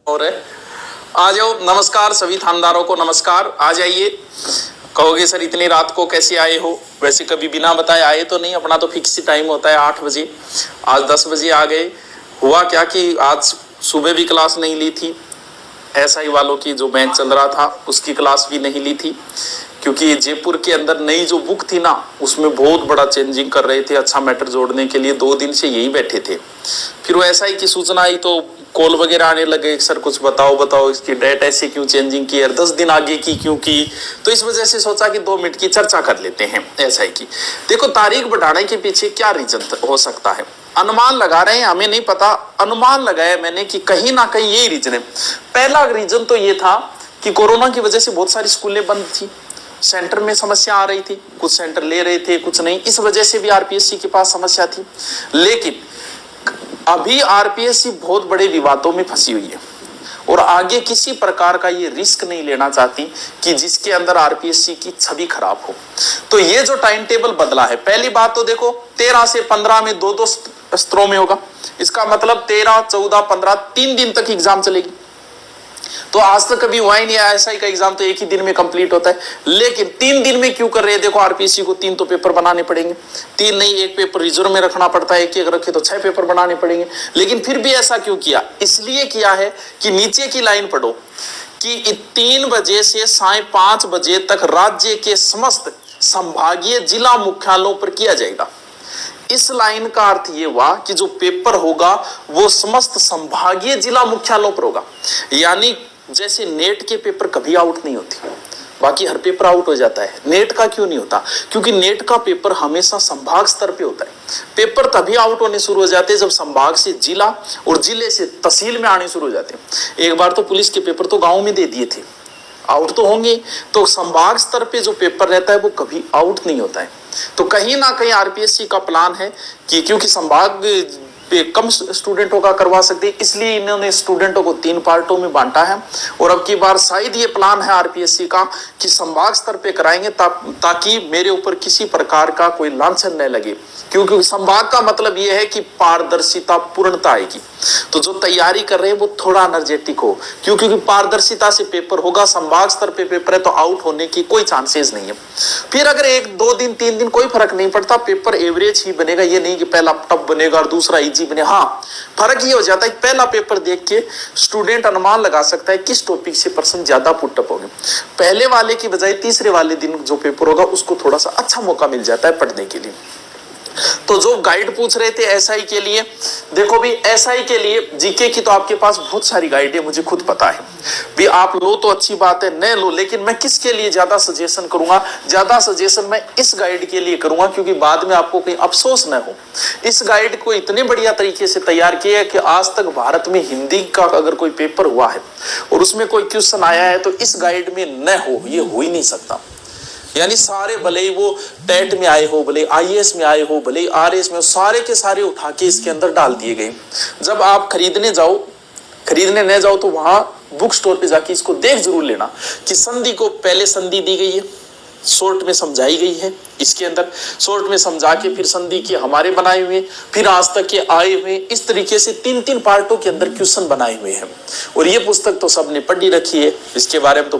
और आ जाओ। नमस्कार सभी थानेदारों को, नमस्कार। आ जाइए। कहोगे सर इतनी रात को कैसे आए हो? वैसे कभी बिना बताए आए तो नहीं, अपना तो फिक्स टाइम होता है 8 बजे। आज 10 बजे आ गए। हुआ क्या कि आज सुबह भी क्लास नहीं ली थी, एसआई वालों की जो बैच चल रहा था उसकी क्लास भी नहीं ली थी, क्योंकि जयपुर के अंदर नई जो बुक थी ना उसमें बहुत बड़ा चेंजिंग कर रहे थे। अच्छा मैटर जोड़ने के लिए 2 दिन से यही बैठे थे। फिर वो एसआई की सूचना आई तो कॉल वगैरह आने लगे, सर कुछ बताओ इसकी डेट ऐसे क्यों चेंजिंग की, 10 दिन आगे की क्यों की। तो इस वजह से सोचा कि 2 मिनट की चर्चा कर लेते हैं एसआई की। देखो, तारीख बढ़ाने के पीछे क्या रीजन हो सकता है, अनुमान लगा रहे हैं, हमें नहीं पता। अनुमान लगाया मैंने कि कहीं ना कहीं यही रीजन है। पहला रीजन तो ये था कि कोरोना की वजह से बहुत सारी स्कूलें बंद थी, सेंटर में समस्या आ रही थी, कुछ सेंटर ले रहे थे कुछ नहीं, इस वजह से भी आरपीएससी के पास समस्या थी। लेकिन अभी आरपीएससी बहुत बड़े विवादों में फंसी हुई है और आगे किसी प्रकार का ये रिस्क नहीं लेना चाहती कि जिसके अंदर आरपीएससी की छवि खराब हो। तो ये जो टाइम टेबल बदला है, पहली बात तो देखो 13 से 15 में 2-2 सत्रों में होगा। इसका मतलब 13, 14, 15 3 दिन तक एग्जाम चलेगी। तो आज तक कभी हुआ ही नहीं है, एसआई का एग्जाम तो एक ही दिन में कंप्लीट होता है। लेकिन 3 दिन में क्यों कर रहे हैं? देखो आरपीएससी को 3 तो पेपर बनाने पड़ेंगे, 3 नहीं, एक पेपर रिजर्व में रखना पड़ता है, एक रखे तो 6 पेपर बनाने पड़ेंगे। लेकिन फिर भी ऐसा क्यों किया? इसलिए किया है कि नीचे की लाइन पढ़ो कि 3 बजे से साढ़े 5 बजे तक राज्य के समस्त संभागीय जिला मुख्यालयों पर किया जाएगा। इस लाइन का अर्थ ये हुआ कि जो पेपर होगा वो समस्त संभागीय जिला मुख्यालयों पर होगा। यानी जैसे नेट के पेपर कभी आउट नहीं होते, बाकी हर पेपर आउट हो जाता है, नेट का क्यों नहीं होता? क्योंकि नेट का पेपर हमेशा संभाग स्तर पे होता है। पेपर तभी आउट होने शुरू हो जाते हैं जब संभाग से जिला और जिले से तहसील में आने शुरू हो जाते हैं। एक बार तो पुलिस के पेपर तो गाँव में दे दिए थे, आउट तो होंगे। तो संभाग स्तर पे जो पेपर रहता है वो कभी आउट नहीं होता है। तो कहीं ना कहीं आरपीएससी का प्लान है कि क्योंकि संभाग पे कम स्टूडेंटों का करवा सकते, इसलिए इन्होंने स्टूडेंटों को 3 पार्टों में बांटा है। और अब की बार शायद ये प्लान है आरपीएससी का कि संभाग स्तर पे कराएंगे ताकि मेरे ऊपर किसी प्रकार का कोई लांछन न लगे। क्योंकि संभाग का मतलब ये है कि पारदर्शिता, पूर्णता आएगी। तो जो तैयारी कर रहे हैं वो थोड़ा एनर्जेटिक हो, क्योंकि पारदर्शिता से पेपर होगा। संभाग स्तर पे पेपर है तो आउट होने की कोई चांसेस नहीं है। फिर अगर 1, 2 दिन, 3 दिन कोई फर्क नहीं पड़ता, पेपर एवरेज ही बनेगा। ये नहीं कि पहला टफ बनेगा और दूसरा इजी बने। हाँ, फर्क ये हो जाता है कि पहला पेपर देख के स्टूडेंट अनुमान लगा सकता है किस टॉपिक से पर्सन ज्यादा पुटअप होंगे। पहले वाले की बजाय तीसरे वाले दिन जो पेपर होगा उसको थोड़ा सा अच्छा मौका मिल जाता है पढ़ने के लिए। तो जो गाइड पूछ रहे थे एसआई के लिए, देखो भी एसआई के लिए जीके की तो आपके पास बहुत सारी गाइड है, मुझे खुद पता है भी। आप लो तो अच्छी बात है, न लो, लेकिन मैं किसके लिए ज्यादा सजेशन करूंगा? ज्यादा सजेशन मैं इस गाइड के लिए करूंगा, क्योंकि बाद में आपको कहीं अफसोस न हो। इस गाइड को इतने बढ़िया तरीके से तैयार किया है कि आज तक भारत में हिंदी का अगर कोई पेपर हुआ है और उसमें कोई क्वेश्चन आया है तो इस गाइड में न हो, ये हो ही नहीं सकता। यानी सारे, भले ही वो टेट में आए हो, भले आईएएस में आए हो, भले आरएस में, सारे के सारे उठा के इसके अंदर डाल दिए गए। जब आप खरीदने न जाओ तो वहां बुक स्टोर पे जाके इसको देख जरूर लेना कि संधि को पहले संधि दी गई है, शॉर्ट में समझाई गई है, इसके अंदर शॉर्ट में समझा के फिर संधि के हमारे बनाए हुए, फिर आज तक के आए हुए, इस तरीके से 3-3 पार्टों के अंदर क्वेश्चन बनाए हुए हैं। और ये पुस्तक तो सबने पढ़ी रखी है, इसके बारे में तो